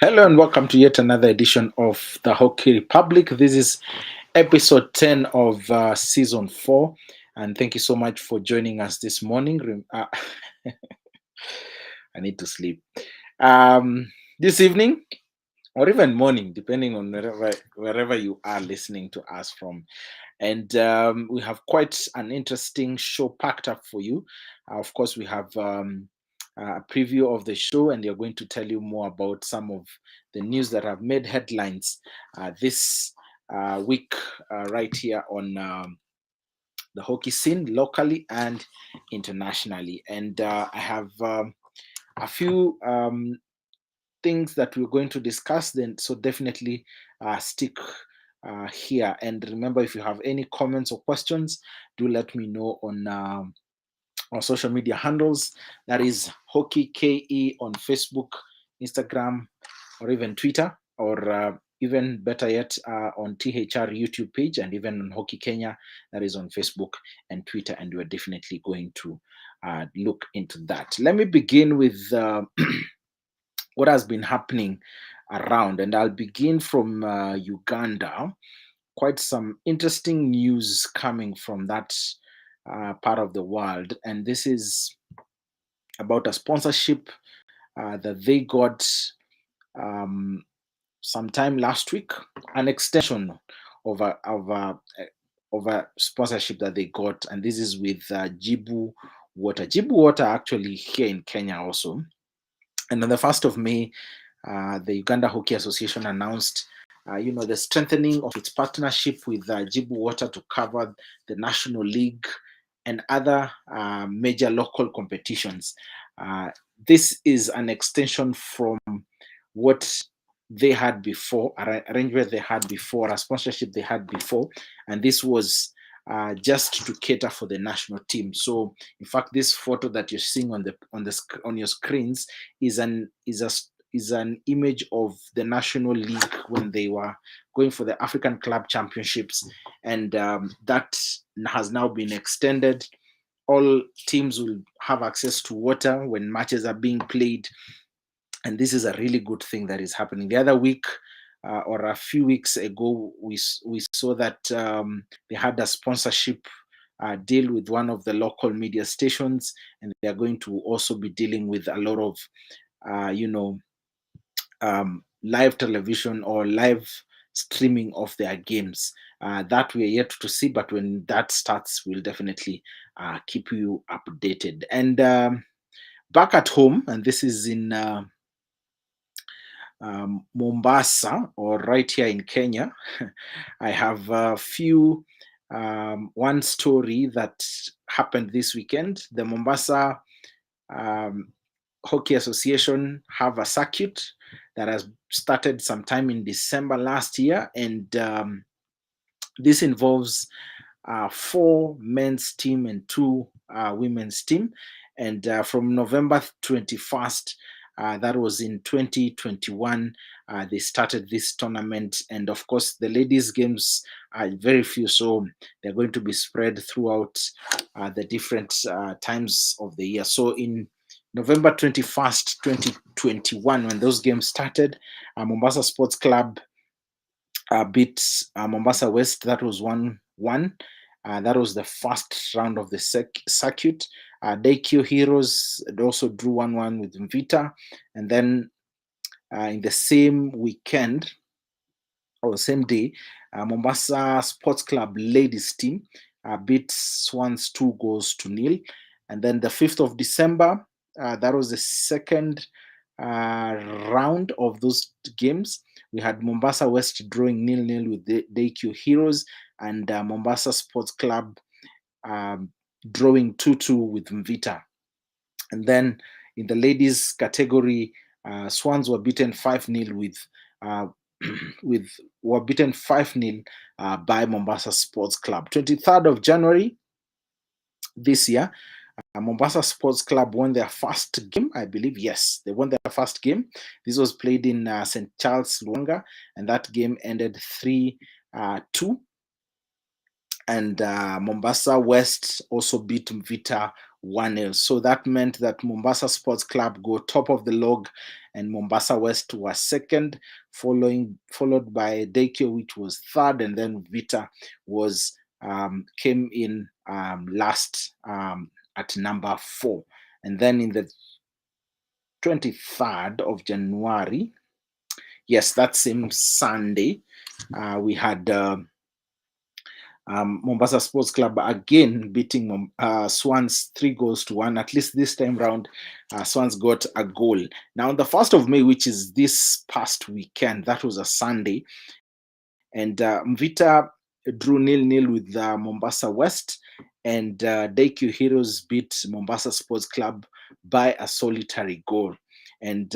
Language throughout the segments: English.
Hello and welcome to yet another edition of the Hockey Republic. This is episode 10 of season 4. And thank you so much for joining us this morning. I need to sleep. This evening, or even morning, depending on wherever you are listening to us from. And we have quite an interesting show packed up for you. Of course, we have a preview of the show, and they're going to tell you more about some of the news that have made headlines this week, right here on the hockey scene, locally and internationally. And I have a few things that we're going to discuss then, so definitely stick here. And remember, if you have any comments or questions, do let me know on our social media handles. That is Hockey KE on Facebook, Instagram, or even Twitter, or even better yet, on THR YouTube page, and even on Hockey Kenya, that is on Facebook and Twitter. And we're definitely going to look into that. Let me begin with what has been happening around, and I'll begin from Uganda. Quite some interesting news coming from that part of the world, and this is about a sponsorship that they got um, sometime last week, an extension of a sponsorship that they got, and this is with Jibu Water. Jibu Water actually here in Kenya also. And on the 1st of May, the Uganda Hockey Association announced, the strengthening of its partnership with Jibu Water to cover the National League and other major local competitions. This is an extension from what they had before, arrangement they had before, a sponsorship they had before, and this was just to cater for the national team. So, in fact, this photo that you're seeing on your screens is an image of the National League when they were going for the African Club Championships, and that has now been extended. All teams will have access to water when matches are being played, and this is a really good thing that is happening. The other week, or a few weeks ago, we saw that they had a sponsorship deal with one of the local media stations, and they are going to also be dealing with a lot of, live television or live streaming of their games. That we're yet to see, but when that starts, we'll definitely keep you updated. And back at home, and this is in Mombasa, or right here in Kenya, I have a few. One story that happened this weekend. The Mombasa Hockey Association have a circuit that has started sometime in December last year, and this involves 4 men's team and 2 women's team. And from November 21st, that was in 2021, they started this tournament. And of course, the ladies' games are very few, so they're going to be spread throughout the different times of the year. So in November 21st, 2021, when those games started, Mombasa Sports Club beat Mombasa West. That was 1-1. That was the first round of the circuit. Daikyo Heroes also drew 1-1 with Mvita. And then in the same weekend, or the same day, Mombasa Sports Club ladies team beat Swans 2-0. And then the 5th of December, that was the second round of those games. We had Mombasa West drawing 0-0 with the Daikyo Heroes, and Mombasa Sports Club drawing 2-2 with Mvita. And then in the ladies category, Swans were beaten 5-0 were beaten 5-0 by Mombasa Sports Club. 23rd of January this year, Mombasa Sports Club won their first game, I believe. Yes, they won their first game. This was played in St. Charles, Luanga, and that game ended 3-2. And Mombasa West also beat Mvita 1-0. So that meant that Mombasa Sports Club go top of the log, and Mombasa West was second, followed by Dekio, which was third, and then Vita was came in last at number 4. And then in the 23rd of January, yes, that same Sunday, we had Mombasa Sports Club again beating Swans 3-1. At least this time round, Swans got a goal. Now, on the 1st of May, which is this past weekend, that was a Sunday, and Mvita drew 0-0 with Mombasa West, and Daikyu Heroes beat Mombasa Sports Club by a solitary goal. And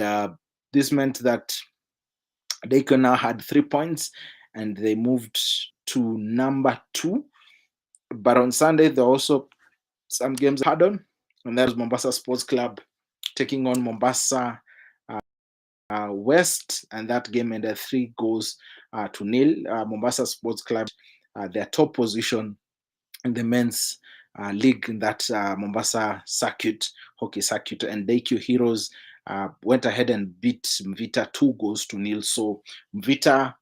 this meant that Daikyu now had 3 points, and they moved to number 2. But on Sunday, there were also some games had on, and that was Mombasa Sports Club taking on Mombasa West, and that game ended 3-0. Mombasa Sports Club, their top position in the men's league in that Mombasa hockey circuit, and Daikyu Heroes went ahead and beat Mvita 2-0. So Mvita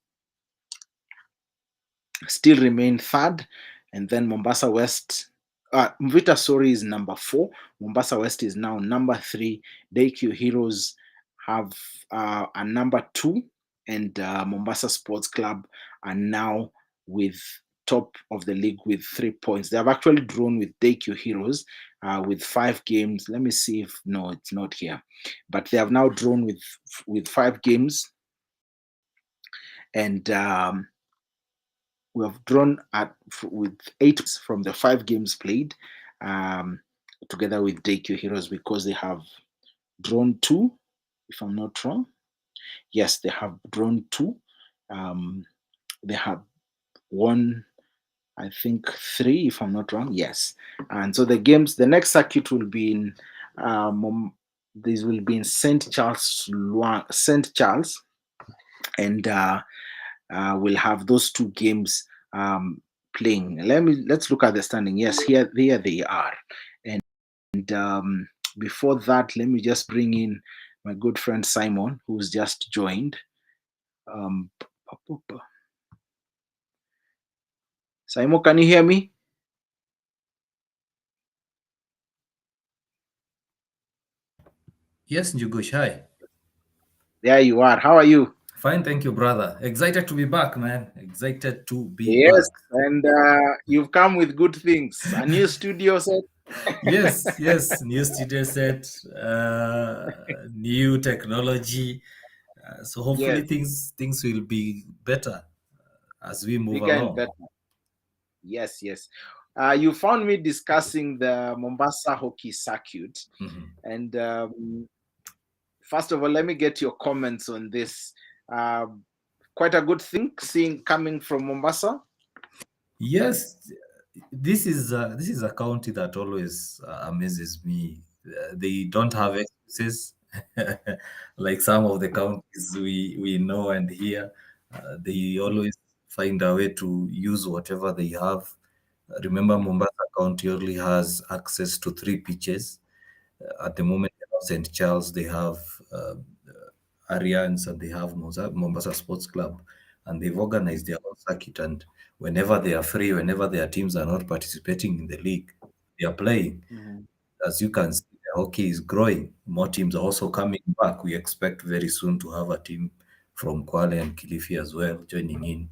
still remain third, and then Mombasa West, Mvita is number 4. Mombasa West is now number 3. Daikyu Heroes have a number 2, and Mombasa Sports Club are now with top of the league with 3 points. They have actually drawn with Daikyu Heroes with 5 games. Let me see if no, it's not here, but they have now drawn with 5 games, and we have drawn with 8 from the 5 games played, together with Daikyu Heroes, because they have drawn 2, if I'm not wrong. Yes, they have drawn 2. They have won, I think, 3, if I'm not wrong. Yes, and so the next circuit will be in this will be in St. Charles, and we'll have those 2 games playing. Let's look at the standing. Yes, here they are, and before that, let me just bring in my good friend Simon, who's just joined. Simon, can you hear me? Yes, Njugush, hi. There you are. How are you? Fine, thank you, brother. Excited to be back, man. Excited to be Yes, back. and you've come with good things. A new studio set. Yes, new studio set, new technology. So hopefully Yes, things will be better as we move bigger and along. better. Yes. You found me discussing the Mombasa hockey circuit, Mhm. and first of all, let me get your comments on this. Quite a good thing seeing coming from Mombasa. Yes, this is a county that always amazes me. They don't have excuses like some of the counties we know and hear. They always find a way to use whatever they have. Remember, Mombasa County only has access to 3 pitches. At the moment, they have St. Charles, they have uh, Arians, and they have Mombasa Sports Club, and they've organized their own circuit. And whenever they are free, whenever their teams are not participating in the league, they are playing. Mhm. As you can see, the hockey is growing. More teams are also coming back. We expect very soon to have a team from Kwale and Kilifi as well joining in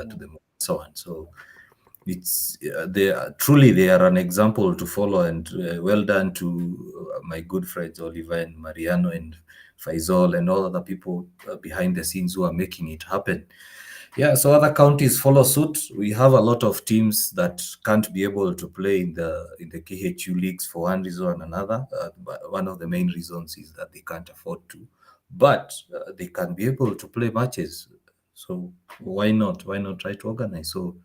to the Mombasa one. So it's they are an example to follow, and well done to my good friends Oliver and Mariano and Faisal and all other people behind the scenes who are making it happen. Yeah, so other counties follow suit. We have a lot of teams that can't be able to play in the KHU leagues for one reason or another. But one of the main reasons is that they can't afford to, but they can be able to play matches. So why not? Why not try to organize? So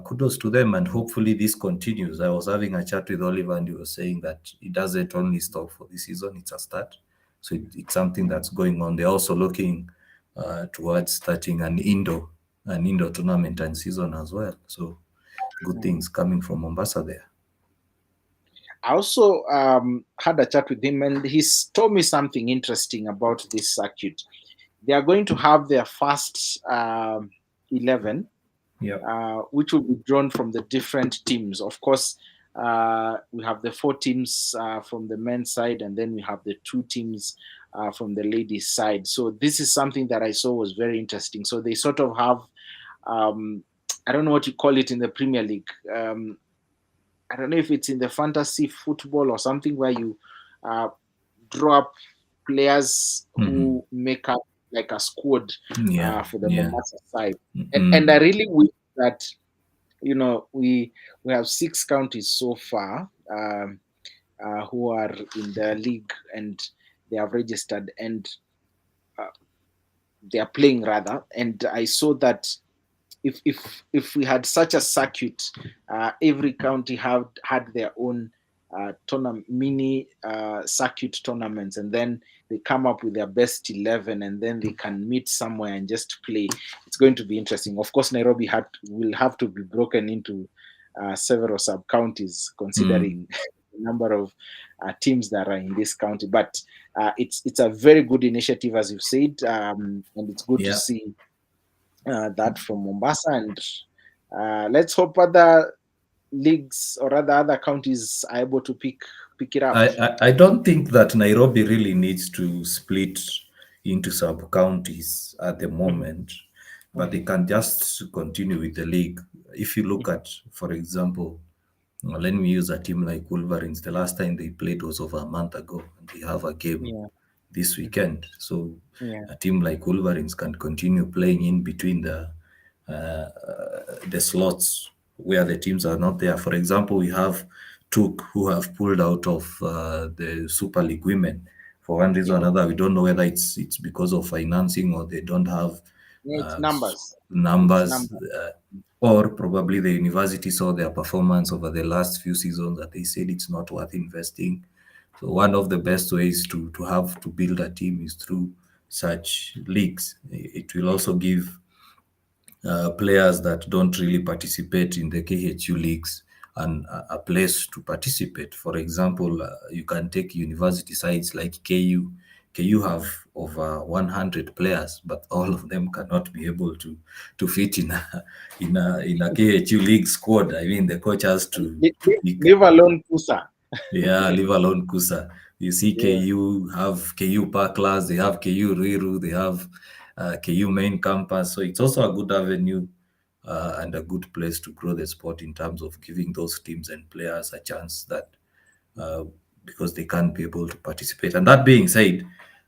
kudos to them, and hopefully this continues. I was having a chat with Oliver, and he was saying that it doesn't only stop for this season; it's a start. So it's something that's going on. They're also looking towards starting an indoor tournament and season as well. So good things coming from Mombasa there. I also had a chat with him, and he's told me something interesting about this circuit. They are going to have their first 11, Yep. which will be drawn from the different teams. Of course, we have the four teams from the men's side, and then we have the two teams from the ladies' side. So this is something that I saw was very interesting. So they sort of have, um, I don't know what you call it in the Premier League. I don't know if it's in the fantasy football or something where you uh, draw up players Hmm. who make up like a squad Yeah. for the Yeah. Mombasa side. And I Mm. really wish that we have six counties so far who are in the league, and they have registered, and uh, they are playing rather. And I saw that if we had such a circuit, every county had their own mini circuit tournaments, and then they come up with their best 11, and then they can meet somewhere and just play. It's going to be interesting. Of course, Nairobi will have to be broken into several sub counties, Mm. considering the number of teams that are in this county. But it's a very good initiative, as you've said, and it's good to Yeah. see that from Mombasa, and let's hope other leagues or other counties are able to pick it up. I don't think that Nairobi really needs to split into sub counties at the Mhm, moment, but they mhm, can just continue with the league. If you look mhm. at, for example, let me use a team like Wolverines. The last time they played was over a month ago, and they have a game Yeah, this mhm, weekend. So yeah, a team like Wolverines can continue playing in between the slots where the teams are not there. For example, we have Took who have pulled out of the Super League Women for one reason or yeah, another. We don't know whether it's because of financing or they don't have yeah. It's uh, numbers. It's numbers, numbers. or probably the university saw their performance over the last few seasons that they said it's not worth investing. So one of the best ways to have to build a team is through such leagues. It will also give players that don't really participate in the KHU leagues and a place to participate. For example, you can take university sides like KU. KU have over 100 players, but all of them cannot be able to fit in a KHU league squad. I mean, the coach has to pick. Leave alone Kusa. Yeah, leave alone Kusa. You see, Yeah, KU have KU Parklers, they have KU Riru, they have KU main campus. So it's also a good avenue and a good place to grow the sport in terms of giving those teams and players a chance that uh, because they can't be able to participate. And that being said,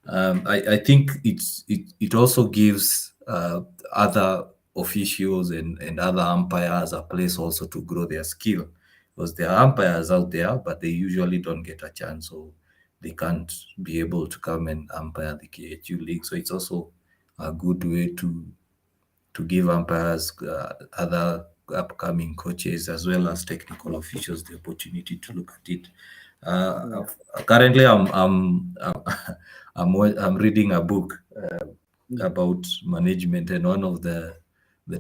I think it also gives other officials and other umpires a place also to grow their skill because there are umpires out there, but they usually don't get a chance, so they can't be able to come and umpire the KHU league. So it's also a good way to give umpires, other upcoming coaches, as well as technical officials, the opportunity to look at it. yeah, Currently, I'm reading a book mhm, about management, and one of the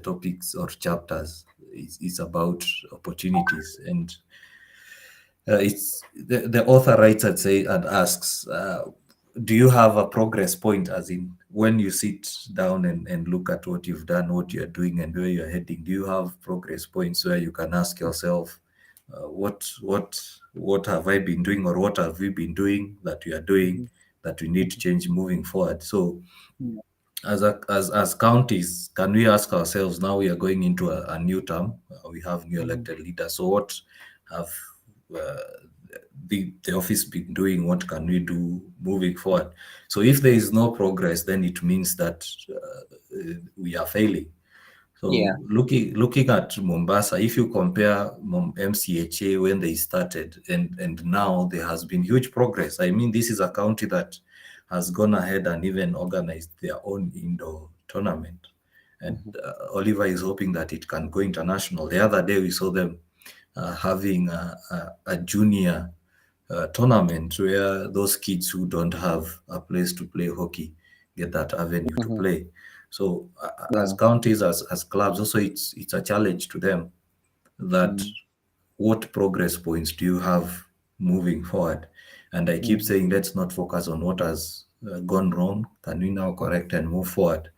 topics or chapters is about opportunities, and it's the author writes and say and asks, do you have a progress point, as in when you sit down and look at what you've done, what you're doing, and where you're heading, do you have progress points where you can ask yourself, what have I been doing, or what have we been doing that we are doing mhm, that we need to change moving forward? So mhm, as counties, can we ask ourselves, now we are going into a new term, we have new mhm, elected leaders, so what have uh, the office been doing, what can we do moving forward? So if there is no progress, then it means that we are failing. yeah, So looking at Mombasa, if you compare MCHA when they started and now, there has been huge progress. I mean, this is a county that has gone ahead and even organized their own indoor tournament. And mhm, Oliver is hoping that it can go international. The other day we saw them having a junior tournament where those kids who don't have a place to play hockey get that avenue to mhm, play. So as yeah, counties, as clubs, also it's a challenge to them that mhm, what progress points do you have moving forward. And I keep saying, let's not focus on what has gone wrong. Can we now correct and move forward?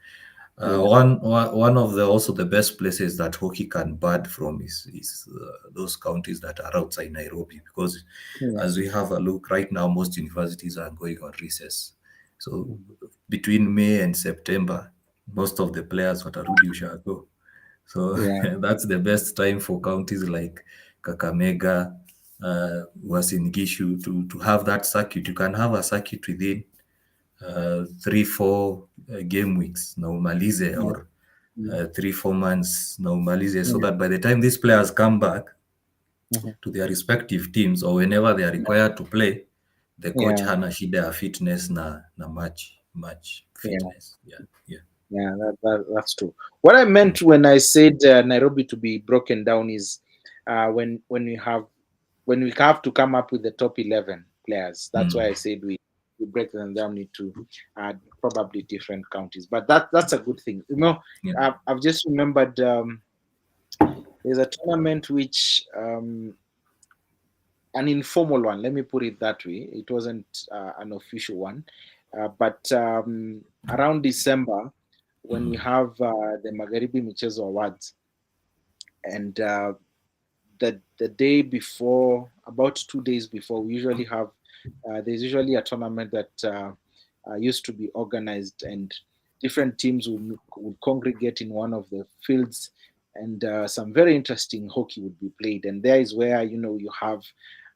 Yeah. One of the also the best places that hockey can bud from is those counties that are outside Nairobi, because Yeah. as we have a look right now, most universities are going on recess. So Mhm. between May and September, most of the players watarudi ushago. So Yeah. that's the best time for counties like Kakamega, Uasin Gishu to have that circuit. You can have a circuit within 3 4 game weeks na umalize, Yeah. or Mm. 3 4 months na umalize, so Yeah. that by the time these players come back Mhm. to their respective teams or whenever they are required to play, the coach Yeah. hana shida ya fitness na match Yeah. fitness. Yeah, yeah. Yeah. That's true. What I meant when I said Nairobi to be broken down is when we have to come up with the top 11 players. That's why I Mm. said we break them down into probably different counties. But that's a good thing. Yeah. I've just remembered there's a tournament which an informal one. Let me put it that way. It wasn't an official one, but around December when we Mm. have the Magharibi Michezo Awards, and the day before, about 2 days before, we usually have there's usually a tournament that used to be organized, and different teams would congregate in one of the fields, and some very interesting hockey would be played. And there is where you have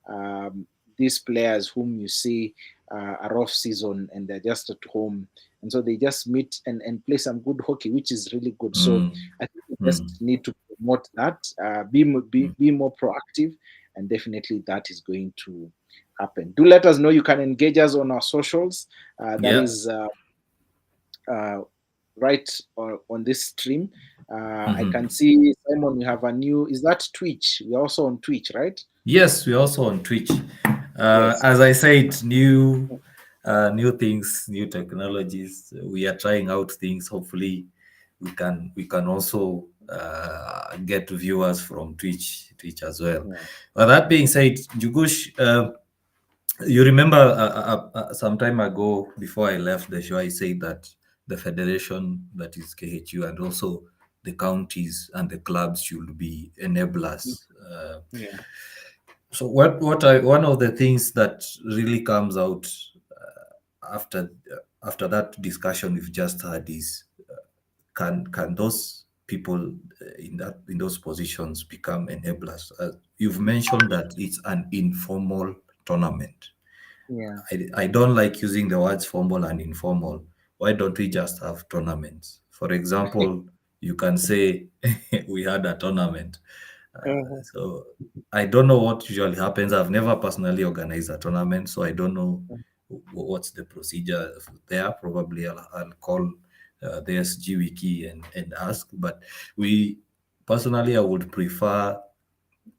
um, these players whom you see are off season and they're just at home, and so they just meet and play some good hockey, which is really good. So Mm. I think we just Mm. need to promote that, be more proactive, and definitely that is going to happen. Do let us know. You can engage us on our socials. That Yeah. is uh, right on this stream. I Mhm. can see, Simon, we have a new. Is that Twitch? We're also on Twitch, right? Yes, we're also on Twitch. Yes. As I said, new things, new technologies. We are trying out things. Hopefully, we can also get viewers from Twitch as well. Yeah. But that being said, Jugush, you remember some time ago before I left the show, I said that the federation, that is KHU, and also the counties and the clubs should be enablers. Yeah. So one of the things that really comes out after that discussion we've just had is, can those people in those positions become enablers? You've mentioned that it's an informal tournament. Yeah. I don't like using the words formal and informal. Why don't we just have tournaments? For example, you can say we had a tournament. Uh-huh. So I don't know what usually happens. I've never personally organized a tournament, so I don't know what's the procedure there. Probably I'll call the SG Wiki and ask. But we personally, I would prefer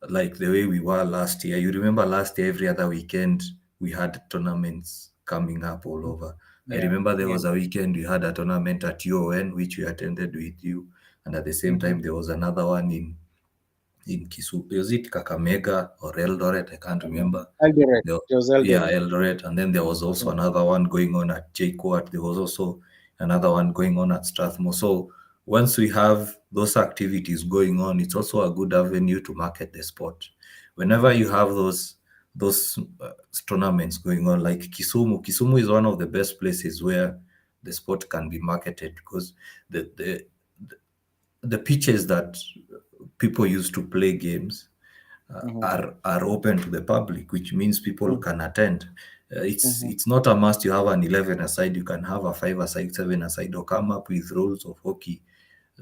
like the way we were last year. You remember last year, every other weekend we had tournaments coming up all over. I Yeah. remember there Yeah. was a weekend we had a tournament at UON, which we attended with you, and at the same Hmm. time there was another one in Kisumu. Was it Kakamega or Eldoret? I can't remember. Eldoret. There, It was yeah, Eldoret. Eldoret, and then there was also Yeah. another one going on at JKUAT. There was also another one going on at Strathmore. So once we have those activities going on, it's also a good avenue to market the sport. Whenever you have those tournaments going on, like Kisumu is one of the best places where the sport can be marketed, because the the the pitches that people use to play games Hmm. are open to the public, which means people Hmm. can attend. It's Hmm. it's not a must you have an 11 aside. You can have a 5 aside, 7 aside, or come up with rules of hockey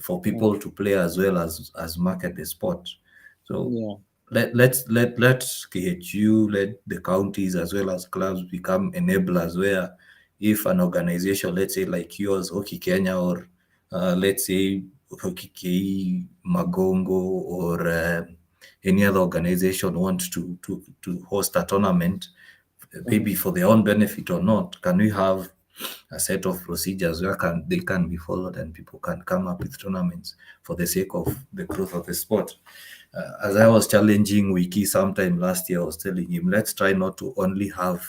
for Yeah. people to play as well as market the sport. So Yeah. let KHU, let the counties as well as clubs become enablers, where if an organization, let's say like yours, Hockey Kenya, or let's say Hockey KE Magongo, or any other organization wants to host a tournament, maybe for their own benefit or not, can we have a set of procedures where they can be followed and people can come up with tournaments for the sake of the growth of the sport. As I was challenging Wiki sometime last year, I was telling him, let's try not to only have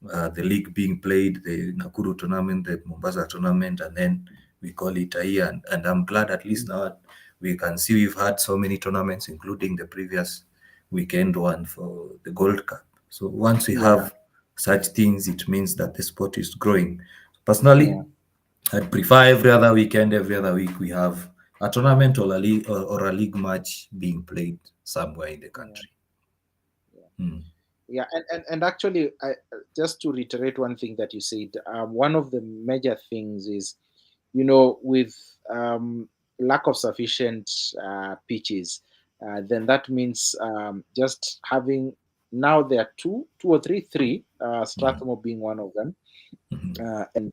the league being played, the Nakuru tournament, the Mombasa tournament, and then we call it a year. And I'm glad at least now we can see we've had so many tournaments, including the previous weekend one for the Gold Cup. So once we Yeah, have such things, it means that the sport is growing. yeah, Personally, I'd prefer every other weekend, every other week, we have a tournament or a league or a league match being played somewhere in the yeah, country. yeah. Hmm. Yeah, and actually, just to reiterate one thing that you said, one of the major things is, with lack of sufficient pitches, then that means just having, now there are two or three, Strathmore being one of them, and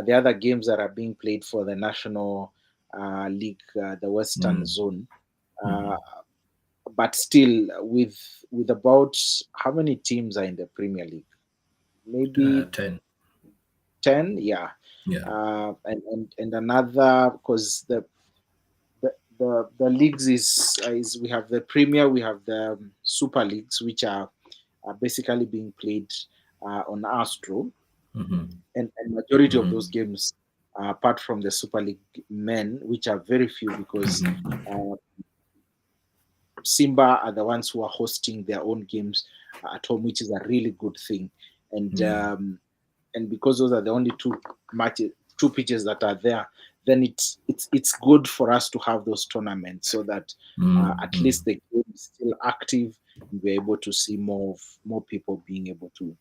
the other games that are being played for the National League, the Western Hmm. Zone. Uh, Hmm. but still, with about how many teams are in the Premier League? Maybe 10. 10, yeah. Yeah. And another, because the leagues is we have the Premier, we have the Super Leagues, which are basically being played on Astro, Hmm. and majority of those Hmm. games, apart from the Super League men, which are very few because Hmm. uh, Simba are the ones who are hosting their own games at home, which is a really good thing. And Yeah. because those are the only two pitches that are there, then it's good for us to have those tournaments so that at Mm-hmm. least the game is still active and we're able to see more people being able to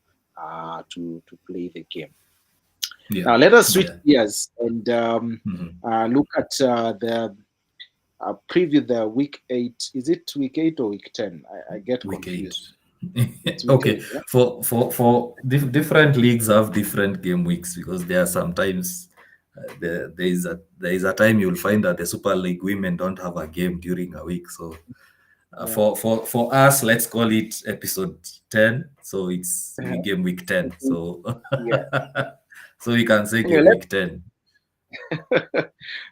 play the game. Yeah. Now let us switch Yeah. gears and Hmm. look at the preview the week 8. Is it week 8 or week 10? I get Week 8. confused. It's week Okay. 8, yeah? For different leagues have different game weeks because there are sometimes there is a time you'll find that the Super League women don't have a game during a week. So Yeah. for us, let's call it episode 10. So it's we game week 10. So Yeah. so we can say Anyway, game week 10.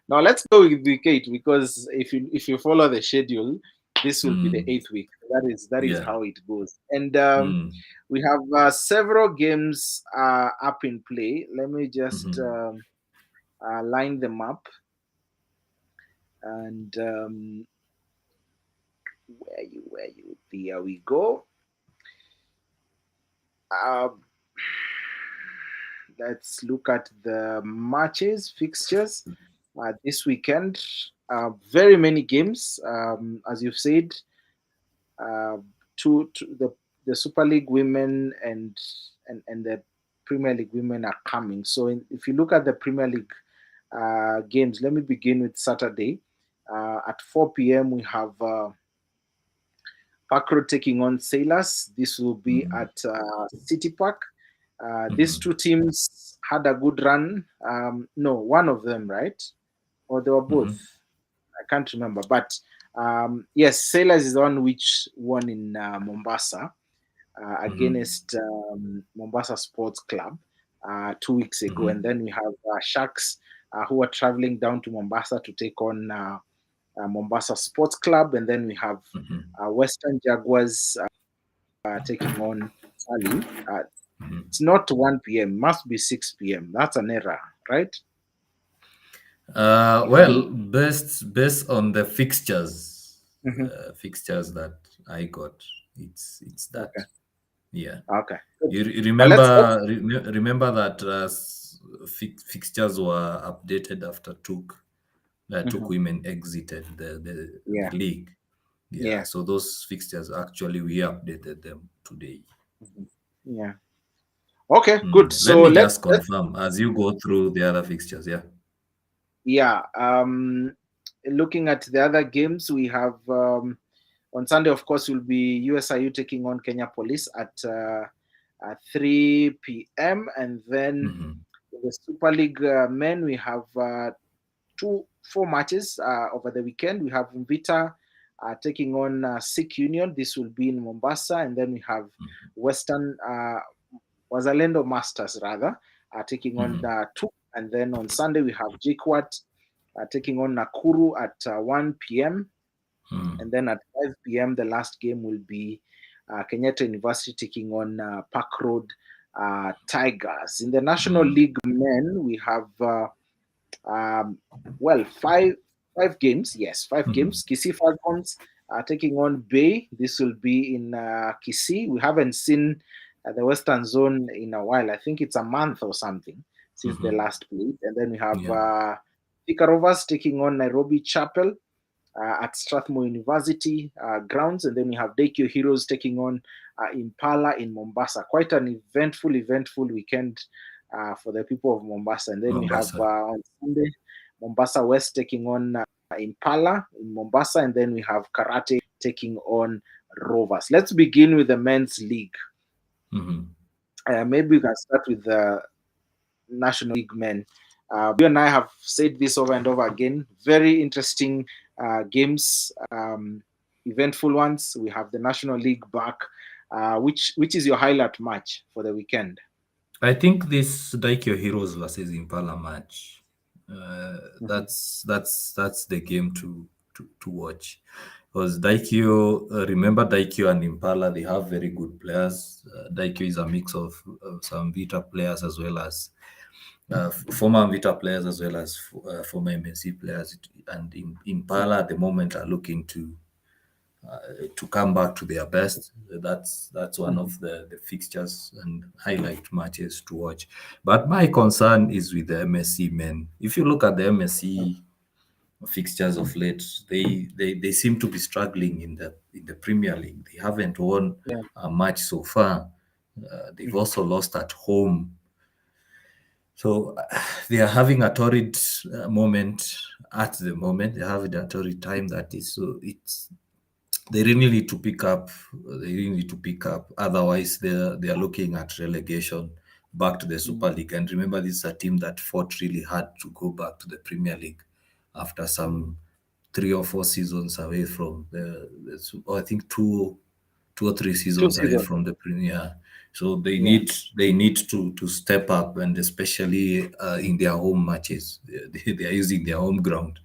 now let's go with week 8, because if you follow the schedule, this will be the Mm, eighth week. That is yeah. how it goes. And Mm, we have several games up in play. Let me just mhm. line them up. And where you? There we go. Uh, let's look at the matches fixtures this weekend. Very many games, as you've said. Uh, the Super League women and the Premier League women are coming. So if you look at the Premier League games, let me begin with Saturday. At 4 p.m. we have Park Road taking on Sailors. This will be Mhm. at City Park. These Mhm. two teams had a good run. No, one of them, right? Or they were both. Mhm. I can't remember. But yes, Sailors is the one which won in Mombasa Mhm. against Mombasa Sports Club 2 weeks ago. And Mhm. then we have Sharks who are traveling down to Mombasa to take on Mombasa Sports Club. And then we have Mhm. Western Jaguars taking on Sally. Mhm. It's not 1 p.m., must be 6 p.m. That's an error, right? If I'm Well, based on the Mhm. fixtures that I got, it's that. Okay, Yeah. okay, good. You But let's remember that fixtures were updated after Took mhm. women exited the Yeah, league. Yeah. yeah, So those fixtures actually we updated them today. mhm, yeah. Okay, good. Let So me let's just let confirm as you go through the other fixtures. Yeah. yeah. Looking at the other games, we have on Sunday, of course, will be USIU taking on Kenya Police at 3 p.m. And then Mm-hmm. in the Super League men, we have four matches over the weekend. We have Mvita taking on Sikh Union. This will be in Mombasa, and then we have Western Wazalendo Masters rather taking on Mm-hmm. two. And then on Sunday, we have JKUAT taking on Nakuru at 1 p.m. Mm-hmm. And then at 5 p.m., the last game will be Kenyatta University taking on Park Road Tigers. In the National League men, we have um, well, five games. Yes, five Mm-hmm. games. Kisii Falcons taking on Bay. This will be in Kisii. We haven't seen the Western Zone in a while. I think it's a month or something since the Mm-hmm. last played. And then we have Yeah. Thika Rovers taking on Nairobi Chapel at Strathmore University grounds, and then we have Daikyo Heroes taking on Impala in Mombasa. Quite an eventful weekend for the people of Mombasa. And then we have Mombasa. on Sunday Mombasa West taking on Impala in Mombasa, and then we have Karate taking on Rovers. Let's begin with the men's league. Mm-hmm. Maybe we can start with the National League men. You and I have said this over and over again. Very interesting games, eventful ones. We have the National League back. Which is your highlight match for the weekend? I think this Daikyo Heroes versus Impala match. Mhm. That's the game to watch. Because Daikyo, remember Daikyo and Impala, they have very good players. Daikyo is a mix of some Vita players as well as former Vita players as well as former MNC players. And Impala at the moment are looking to come back to their best. That's one Mhm. of the fixtures and highlight matches to watch. But my concern is with the MSC men. If you look at the MSC fixtures of late, they seem to be struggling in the Premier League. They haven't won Yeah. a match so far. They've Mhm. also lost at home. So they are having a torrid moment at the moment. They're having a torrid time that is so it's they really need to pick up. They really need to pick up. Otherwise, they are looking at relegation back to the Super Mhm. League. And remember, this is a team that fought really hard to go back to the Premier League after Mhm. some 3 or 4 seasons away from I think 2 or 3 seasons away Two-season. from the Premier. So they Yeah. need to step up, and especially in their home matches, they are using their home ground.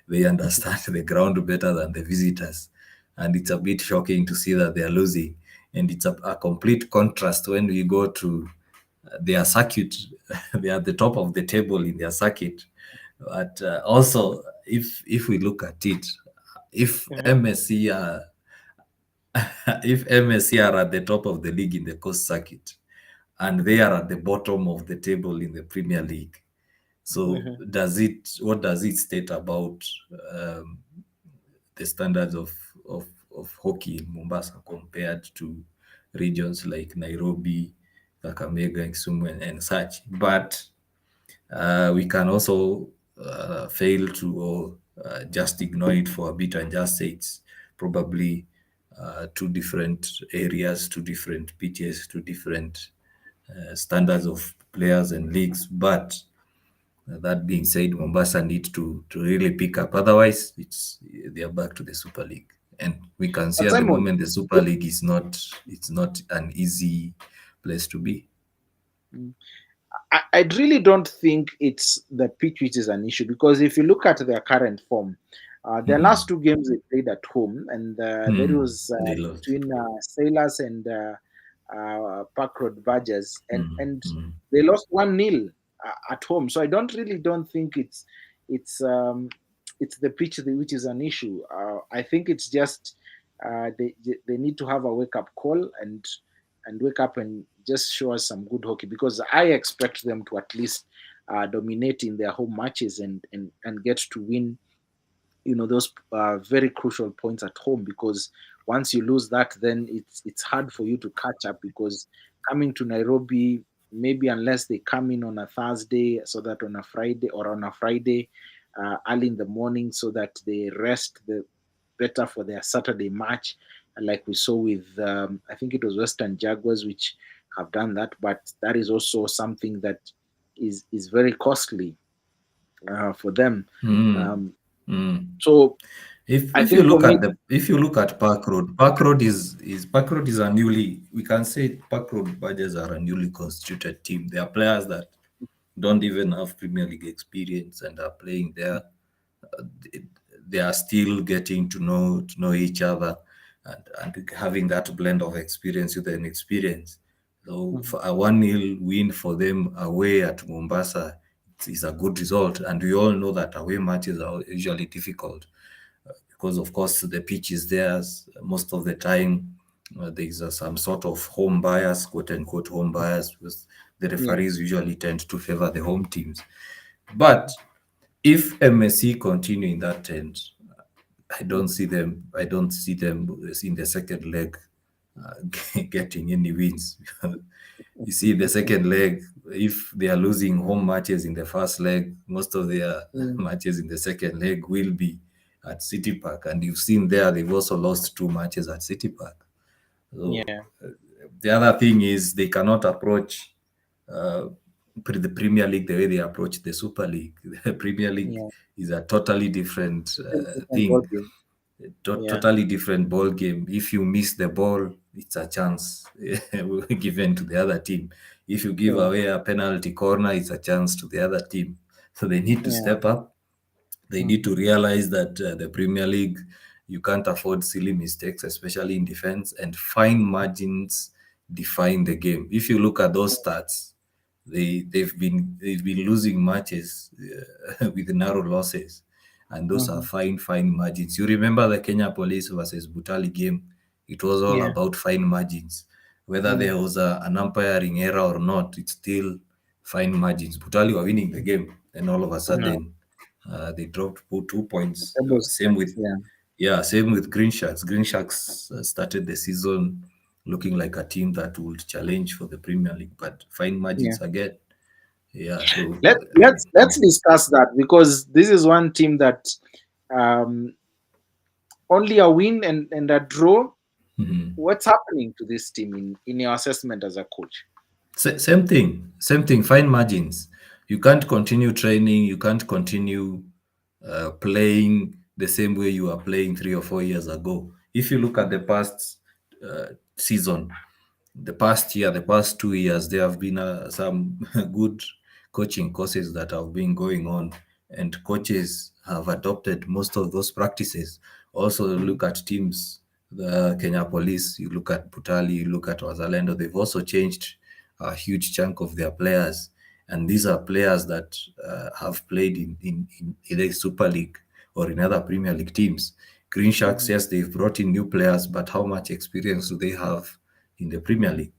They understand the ground better than the visitors, and it's a bit shocking to see that they are losing. And it's a complete contrast when we go to their circuit. They are at the top of the table in their circuit, but also if we look at it, if Uh-huh. MSC are if MSC are at the top of the league in the coast circuit and they are at the bottom of the table in the Premier League, so Uh-huh. what does it state about um, the standards of hockey in Mombasa compared to regions like Nairobi, Kakamega, Kisumu, and such? But we can also fail to or just ignore it for a bit and just say it's probably two different areas, two different pitches, two different standards of players and leagues. But that being said, Mombasa need to really pick up. Otherwise, they are back to the Super League, and we can see But at the Simon, moment the Super League is not it's not an easy place to be. I really don't think it's the pitch which is an issue, because if you look at their current form, their last Mhm. two games they played at home, and there was They lost. between Sailors and Park Road Badgers, Mm, and mm, they lost 1-0 at home. So I don't think it's it's the pitch which is an issue. I think it's just they need to have a wake up call and wake up and just show us some good hockey, because I expect them to at least dominate in their home matches and get to win, those very crucial points at home, because once you lose that, then it's hard for you to catch up, because coming to Nairobi, maybe unless they come in on a Thursday, so that on a Friday, or on a Friday early in the morning, so that they rest the better for their Saturday match, like we saw with I think it was Western Jaguars, which have done that. But that is also something that is very costly for them. mm, Um, mm. so If I if you think for look me, at Park Road is a newly we can say Park Road Badgers are a newly constituted team. They are players that don't even have Premier League experience and are playing there. They they are still getting to know each other, and having that blend of experience with an experience. So Mhm. for a 1-0 win for them away at Mombasa is a good result, and we all know that away matches are usually difficult because, of course, the pitch is theirs most of the time. There is some sort of home bias, quote unquote home bias, because the Yeah. referees usually tend to favor the home teams. But if MSC continue in that trend, I don't Mhm. see them. I don't see them in the second leg getting any wins. You see, the second leg, if they are losing home matches in the first leg, most of their Mm. matches in the second leg will be at City Park. And you've seen there, they've also lost 2 matches at City Park. So Yeah. the other thing is they cannot approach uh, the Premier League the way they approach the Super League. The Premier League Yeah. is a totally different Different ball thing, game. Yeah. totally different ball game. If you miss the ball, it's a chance given to the other team. If you give Yeah. away a penalty corner, it's a chance to the other team. So they need to Yeah. step up. They need Mhm. to realize that the Premier League, you can't afford silly mistakes, especially in defense, and fine margins define the game. If you look at those stats, they've been losing matches with narrow losses, and those are Mhm. fine margins. You remember the Kenya Police versus Butali game? It was all Yeah. about fine margins. Whether Mm. there was an umpiring error or not, it's still fine margins. Butali were winning the game, and all of a No. sudden they dropped 2 points. Double Same strength. with Yeah. same with Green Sharks. Green Sharks started the season looking like a team that would challenge for the Premier League, but fine Yeah. margins again. Yeah, so Let's discuss that, because this is one team that um, only a win and a draw. mhm. What's happening to this team in your assessment as a coach? Same thing. Fine margins. You can't continue training. You can't continue playing the same way you were playing 3 or 4 years ago. If you look at the past season, the past year, the past 2 years, there have been some good coaching courses that have been going on, and coaches have adopted most of those practices. Also, Mhm. look at teams, the Kenya Police, you look at Butali, you look at Wazalendo, they've also changed a huge chunk of their players. And these are players that have played in either Super League or in other Premier League teams. Green Sharks, Mhm. yes, they've brought in new players, but how much experience do they have in the Premier League?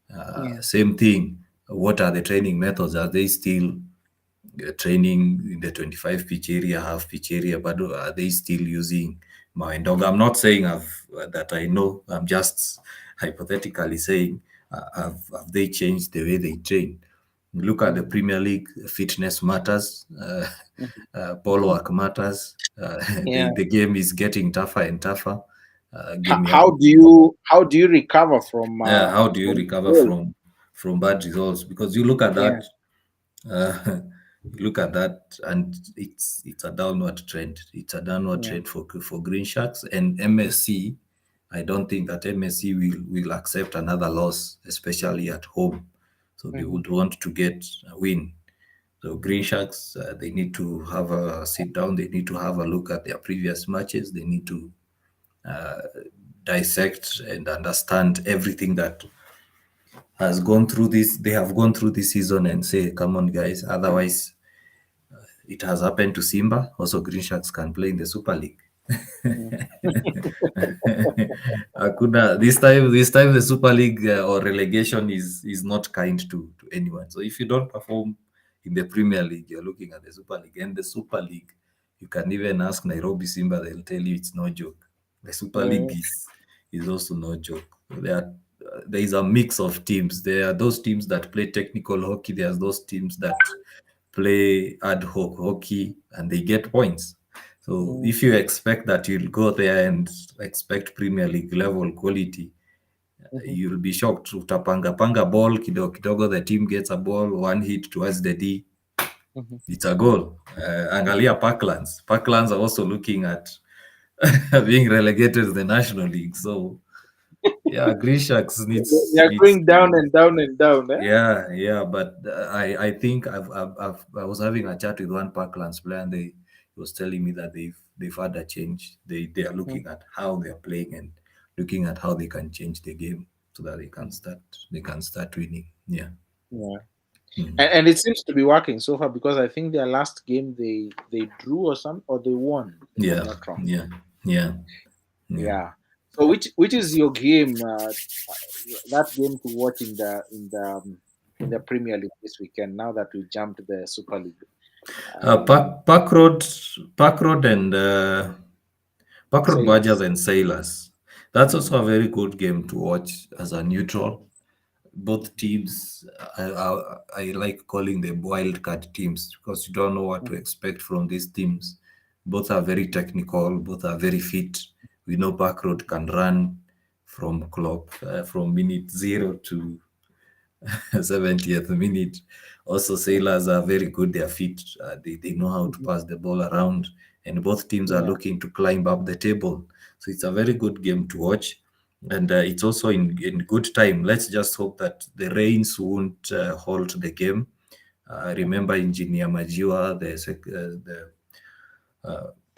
Yeah. Same thing. What are the training methods? Are they still training in the 25 pitch area, half pitch area, but are they still using Mawendonga? I'm not saying that I know. I'm just hypothetically saying, have they changed the way they train? Look at the Mhm. Premier League. Fitness matters. Mhm. Ball work matters. Yeah. The game is getting tougher and tougher. Game ya- How do you recover from how do you recover goal? from bad results? Because you look at Yeah. that, uh, you look at that, and it's a downward trend. It's a downward Yeah. trend for Green Sharks and MSC. I don't think that MSC will accept another loss, especially at home. So they Mhm. would want to get a win. So Green Sharks, they need to have a sit down. They need to have a look at their previous matches. They need to dissect and understand everything that has gone through this. They have gone through this season and say, "Come on, guys." Otherwise, it has happened to Simba. Also, Green Sharks can play in the Super League. Mhm. Hakuna, this time the Super League or relegation is not kind to anyone. So if you don't perform in the Premier League, you're looking at the Super League. And the Super League, you can even ask Nairobi Simba, they'll tell you it's no joke. The Super League Yeah. is also no joke. There is a mix of teams. There are those teams that play technical hockey. There's those teams that play ad hoc hockey and they get points. So Mm. if you expect that you'll go there and expect Premier League level quality, Mhm. you'll be shocked. Utapanga panga ball kidogo kidogo, the team gets a ball, one hit towards the D, Mhm. it's a goal. Angalia Parklands. Parklands are also looking at being relegated to the National League. So Yeah, Grishaks They are needs going down to. and down and down. Eh? Yeah, yeah, but I think I was having a chat with one Parklands player, and they he was telling me that they've had a change. They are Mm, looking at how they are playing and looking at how they can change the game so that mm, they can start winning. Yeah. yeah. Mm. And it seems to be working so far because I think their last game they drew or some or they won if I'm Yeah, not wrong. yeah, yeah, yeah. Yeah. So which is your game? That game to watch in the Premier League this weekend. Now that we jumped the Super League, Park Road and Park Road Badgers Sailors. and Sailors. That's Mm, also a very good game to watch as a neutral. Both teams, I like calling them wildcard teams because you don't know what to mm, expect from these teams. Both are very technical, both are very fit. We know Park Road can run from minute zero to 70th minute. Also, mm, Sailors are very good. They are fit. They know how to mhm. pass the ball around, and both teams are Yeah. looking to climb up the table. So it's a very good game to watch, and it's also in good time. Let's just hope that the rains won't halt the game. I Mhm. remember Engineer Majua, the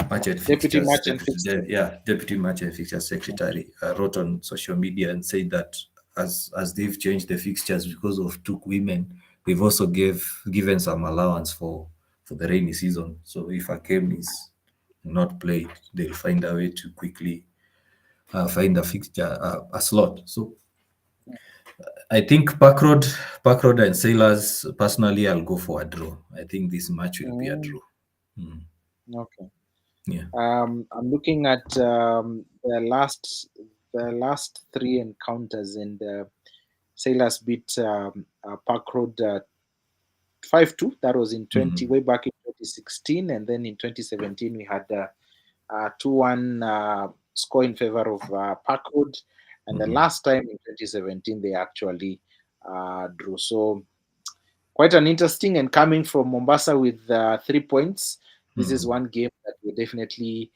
match and Deputy fixtures match and deputy, fixture. deputy match and fixtures secretary wrote on social media and said that as they've changed the fixtures because of two women, they've also given some allowance for the rainy season. So if a game is not played, they'll find a way to quickly find a fixture, a slot. So I think Park Road and Sailors. Personally, I'll go for a draw. I think this match will be a Mm, draw. Mm, okay. yeah. I'm looking at the last three encounters, and Sailors beat Park Road 5-2. That was in 20 Mhm. way back in 2016, and then in 2017 we had 2-1 score in favor of Park Road, and the Mhm. last time in 2017 they actually drew. So quite an interesting, and coming from Mombasa with 3 points, this is Mhm. one game that we're definitely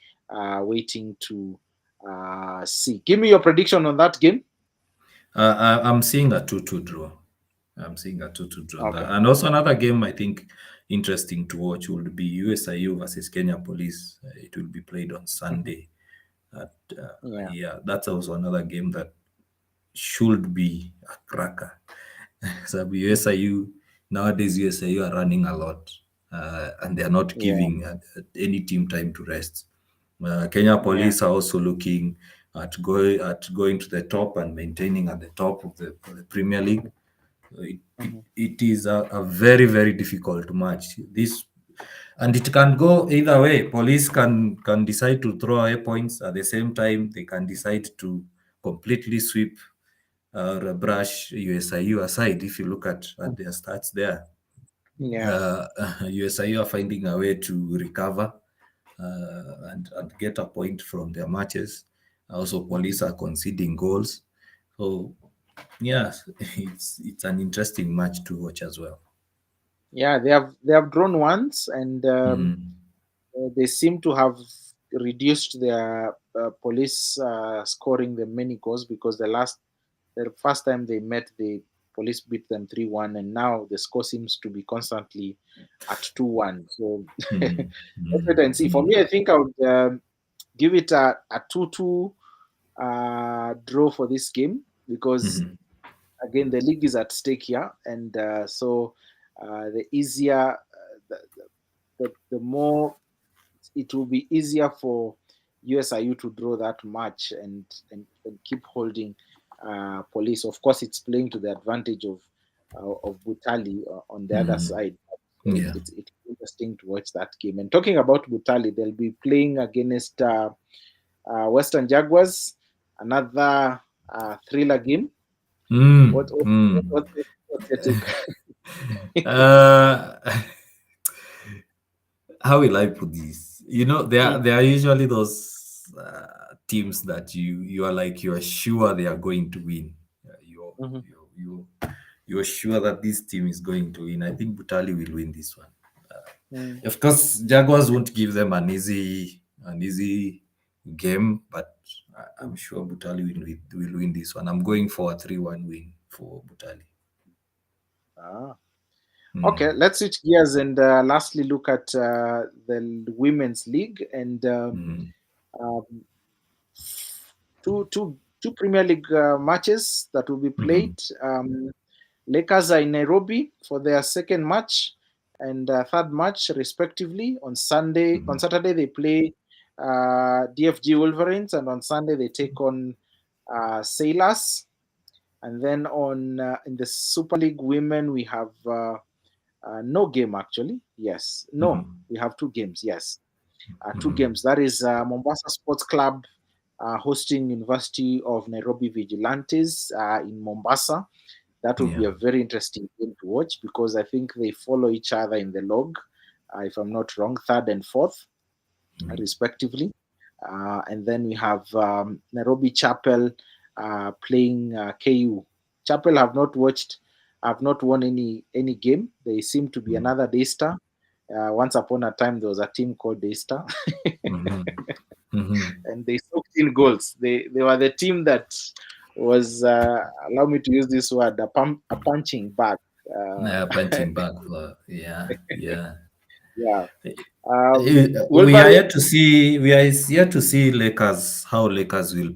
waiting to see. Give me your prediction on that game. I'm seeing a 2-2 draw. I'm seeing a 2-2 draw. Okay. And also another game I think interesting to watch would be USIU versus Kenya Police. It will be played on Mhm. Sunday. At, Yeah. yeah, that's also another game that should be a cracker. So Mhm. USIU nowadays USIU are running a lot, and they are not Yeah. giving any team time to rest. Kenya Yeah. Police are also looking at going to the top and maintaining at the top of the Premier League. Mhm. It is a very very difficult match. This and it can go either way. Police can decide to throw away points at the same time. They can decide to completely sweep or brush USIU aside. If you look at their stats there, Yeah. uh, USIU are finding a way to recover and get a point from their matches. Also, Mhm. police are conceding goals. So, yeah, it's an interesting match to watch as well. Yeah. They have drawn once, and Mhm. they seem to have reduced their police scoring the many goals, because the first time they met, the police beat them 3-1, and now the score seems to be constantly at 2-1. So Mhm. let's wait Mhm. and see. For Mhm. me, I think I would give it a 2-2 draw for this game, because Mhm. again the league is at stake here, and so the easier the more it will be easier for USIU to draw that match, and keep holding police. Of course, it's playing to the advantage of Butali on the other Mhm. side. So Yeah. it's interesting to watch that game. And talking about Butali, they'll be playing against Western Jaguars, another thriller game. What Mm. what, Mm. what's your take? Uh, how will I put this? You know, there are usually those teams that you are like you are sure they are going to win. Mhm. You're sure that this team is going to win. I think Butali will win this one. Mm. Of course, Jaguars won't give them an easy game, but I'm Mm. sure Butali will win this one. I'm going for a 3-1 win for Butali. Ah. Okay, Mm. let's switch gears and lastly look at the women's league and Mm. um, two Premier League matches that will be Mm. played. Lakers are in Nairobi for their second match and third match, respectively. On Mm. Saturday they play DFG Wolverines, and on Sunday they take on Sailors. And then on in the Super League Women, we have no game actually. Yes, no, Mm. we have two games. Yes, two Mm. games. That is Mombasa Sports Club hosting University of Nairobi Vigilantes in Mombasa. That will be Yeah. a very interesting game to watch because I think they follow each other in the log, if I'm not wrong, third and fourth, Mm. respectively. And then we have Nairobi Chapel playing KU. Chapel have not won any game. They seem to be Mm. another Daystar. Once upon a time, there was a team called Daystar, Mhm. Mhm. and they soaked in goals. They were the team that was allow me to use this word a punching bag. Yeah, Uh, punching back. Yeah, yeah. yeah. We are Wolverine. yet to see. We are yet to see Lakers. How Lakers will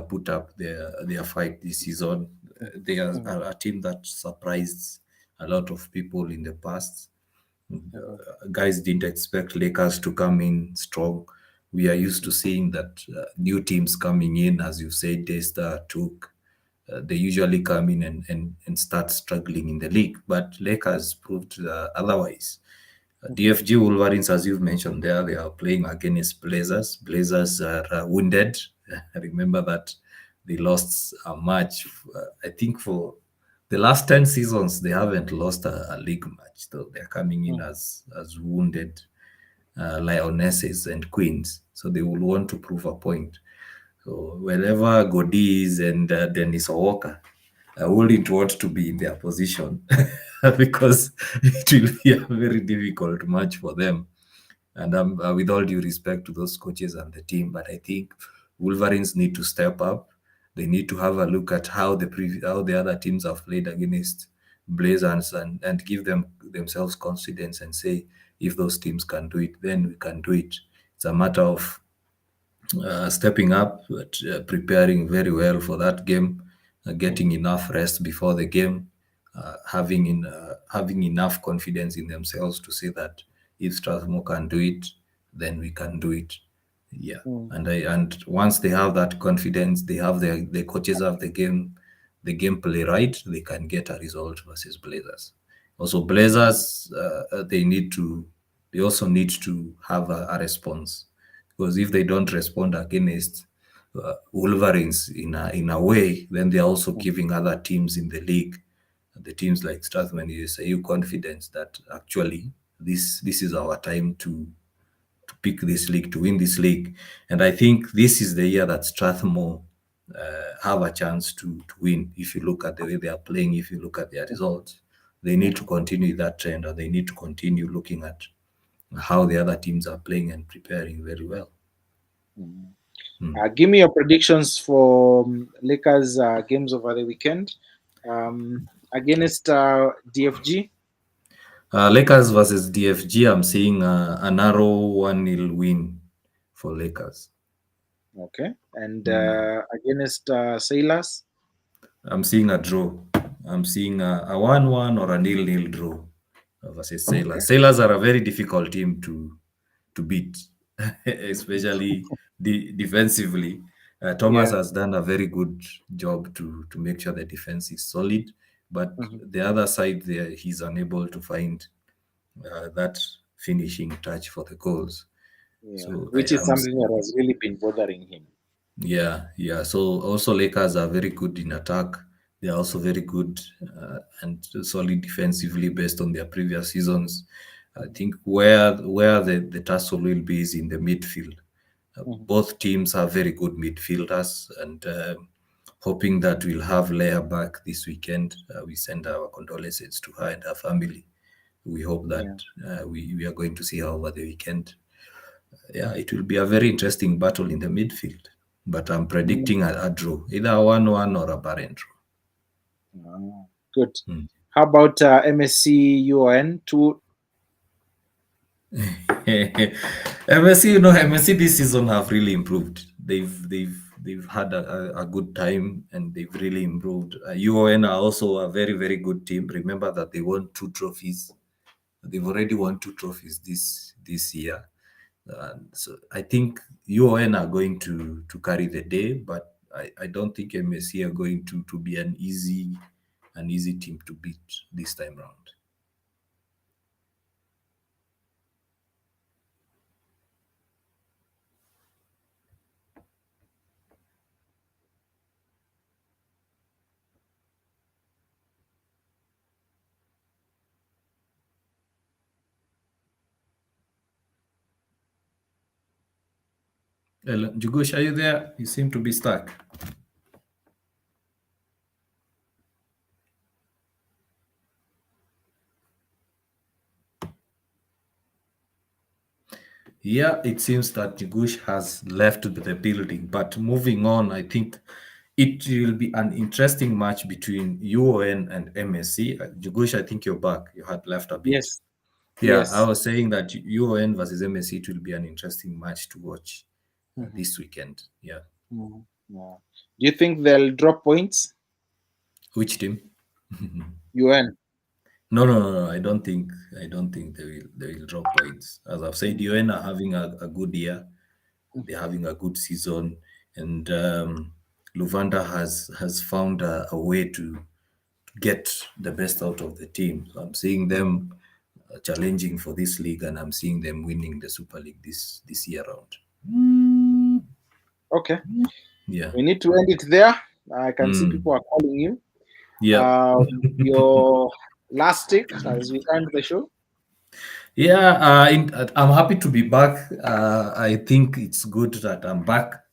put up their fight this season. They are Mhm, a team that surprised a lot of people in the past. mhm, Guys didn't expect Lakers to come in strong. We are used to seeing that new teams coming in, as you said, Daystar took. They usually come in and start struggling in the league, but Lakers proved otherwise. mhm, DFG Wolverines, as you've mentioned there, they are playing against Blazers. Blazers are wounded. I remember that they lost a match, I think, for the last 10 seasons, they haven't lost a league match. So they're coming in mhm, as wounded lionesses and queens. So they will want to prove a point. So wherever Godis and Dennis Walker, I wouldn't want to be in their position because it will be a very difficult match for them. And with all due respect to those coaches and the team, but I think Wolverines need to step up. They need to have a look at how the other teams have played against Blazers and give themselves confidence and say if those teams can do it, then we can do it. It's a matter of stepping up, but, preparing very well for that game, getting mhm, enough rest before the game, having enough confidence in themselves to say that if Strathmore can do it, then we can do it. Yeah, mhm, and once they have that confidence, they have the coaches have the gameplay right, they can get a result versus Blazers. Also, Blazers they also need to have a response because if they don't respond against Wolverines in a way, then they are also mhm, giving other teams in the league, the teams like Strathman, you confidence that actually this is our time to pick this league, to win this league. And I think this is the year that Strathmore have a chance to win. If you look at the way they are playing, if you look at their results, they need to mhm, continue that trend, or they need to continue looking at how the other teams are playing and preparing very well. mhm. Mm. Give me your predictions for Lakers games over the weekend against DFG. Lakers versus DFG, I'm seeing a narrow 1-0 win for Lakers. Okay, and Mm. against Sailors. I'm seeing a draw. I'm seeing a 1-1 or a 0-0 draw versus Okay. Sailors. Sailors are a very difficult team to beat, especially defensively. Thomas Yeah. has done a very good job to make sure the defense is solid, but Mhm. the other side there, he's unable to find that finishing touch for the goals. Yeah, So which is something that has really been bothering him. yeah, yeah. So also Lakers are very good in attack. They are also very good and solid defensively based on their previous seasons. I Mhm, think where the tussle will be is in the midfield. mhm. Both teams are very good midfielders, and hoping that we'll have Leah back this weekend. We send our condolences to her and her family. We hope that Yeah. we are going to see her over the weekend. Yeah, it will be a very interesting battle in the midfield. But I'm Mm, predicting a draw, either a 1-1 or a barren good. draw. How about MSC UON? Two. MSC, MSC this season have really improved. They've had a good time and they've really improved. UON are also a very very good team. Remember that they won 2 trophies. They've already won 2 trophies this year. So I think UON are going to carry the day, but I don't think MSC are going to be an easy team to beat this time round. Jugush, are you there? You seem to be stuck. Yeah, it seems that Gush has left the building. But moving on, I think it will be an interesting match between UON and MSC. Gush, I think you're back. You had left a bit. Yes, Yeah, I yes. was saying that UON versus MSC, it will be an interesting match to watch Mhm, this weekend. Yeah. mhm, yeah. Do you think they'll drop points? Which team? UN. No, no, no, no. I don't think they will drop points. As I've said, Mm, UON are having a good year. They're mhm, having a good season, and Luvanda has found a way to get the best out of the team. So I'm seeing mhm. them challenging for this league, and I'm seeing them winning the Super League this year round. Okay, Yeah. we need to end it there. I can see Mm. people are calling you. Yeah. Your last take as we end the show. Yeah, I'm happy to be back. I think it's good that I'm back.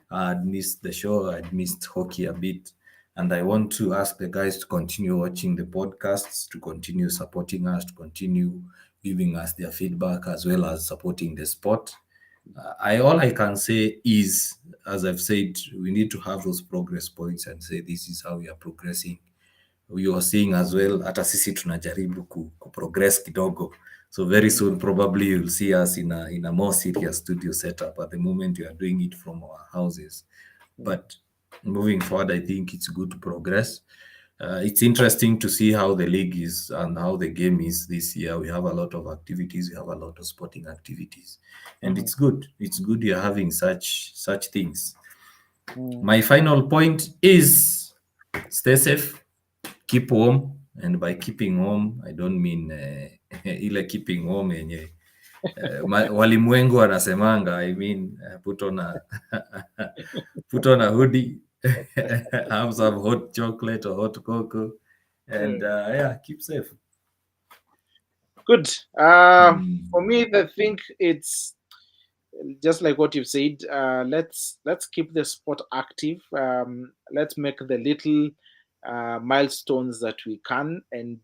I'd missed the show, I'd missed hockey a bit. And I want to ask the guys to continue watching the podcasts, to continue supporting us, to continue giving us their feedback, as well as supporting the sport. All I can say is, as I've said, we need to have those progress points and say this is how we are progressing. You are seeing as well, hata sisi tunajaribu progress kidogo. So very Mm, soon probably you'll see us in a more serious studio setup. At the moment we are doing it from our houses, mm, but moving forward I think it's good to progress. It's interesting to see how the league is and how the game is this year. We have a lot of activities, we have a lot of sporting activities, and mhm, it's good you're having such things. mm. My final point is stay safe, keep warm, and by keeping warm I don't mean ile keeping warm yenye walimwengu wanasemanga. I mean put on a put on a hoodie, have some hot chocolate or hot cocoa, and yeah, keep safe. Good. For Mm. me, I think it's just like what you've said. Let's keep the sport active. Let's make the little milestones that we can, and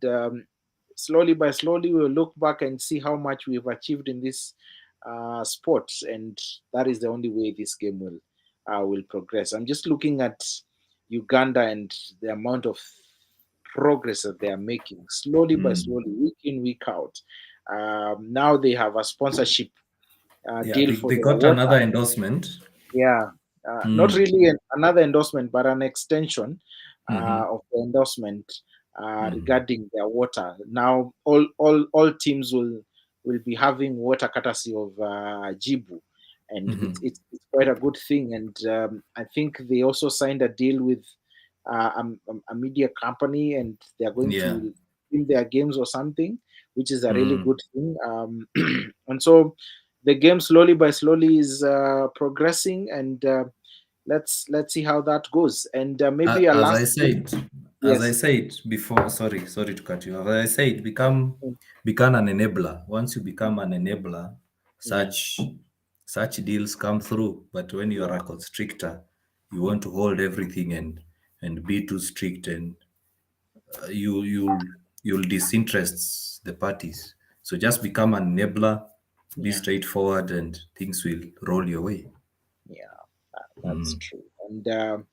slowly by slowly we'll look back and see how much we've achieved in this sport, and that is the only way this game will progress. I'm just looking at Uganda and the amount of progress that they are making slowly by Mm. slowly, week in, week out. Now they have a sponsorship Yeah, deal they, for they their got water. another endorsement. Yeah, not Mm. really another endorsement, but an extension Mm-hmm. of the endorsement Mm. regarding their water. Now, all teams will be having water courtesy of Jibu, and Mm-hmm. it's quite a good thing. And I think they also signed a deal with a media company, and they are going Yeah. to film their games or something, which is a really Mm. good thing. And so the game slowly by slowly is progressing, and let's see how that goes. And maybe a As last I thing. said, as I Yes. said before, sorry to cut you off. As I said, become an enabler. Once you become an enabler, Mm, such deals come through. But when you are yeah. a constrictor, you want to hold everything and be too strict, and you'll disinterest the parties. So just become an enabler, be Yeah, straightforward, and things will roll your way. yeah, that's Mm, true. And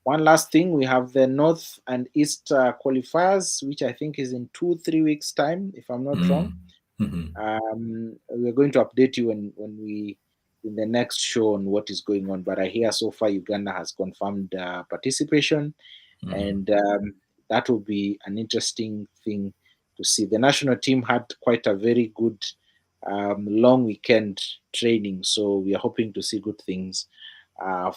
one last thing, we have the North and East qualifiers, which I think is in 2 3 weeks time, if I'm not wrong. mm, mhm. We're going to update you when we in the next show on what is going on. But I hear so far Uganda has confirmed participation, and that will be an interesting thing to see. The national team had quite a very good long weekend training, so we are hoping to see good things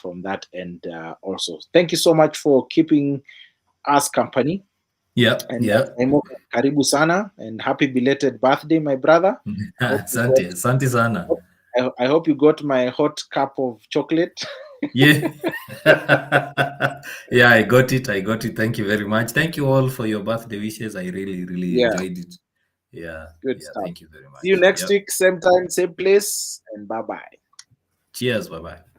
from that end also. Thank you so much for keeping us company. Yeah, And yeah. Saimo, karibu sana and happy belated birthday, my brother. I hope you got, Asante, asante sana. I hope you got my hot cup of chocolate. Yeah. Yeah, I got it. I got it. Thank you very much. Thank you all for your birthday wishes. I really, really Yeah, enjoyed it. Yeah, good yeah. stuff. Thank you very See you much. next Yep. week, same time, same place, and bye bye. Cheers. Bye bye.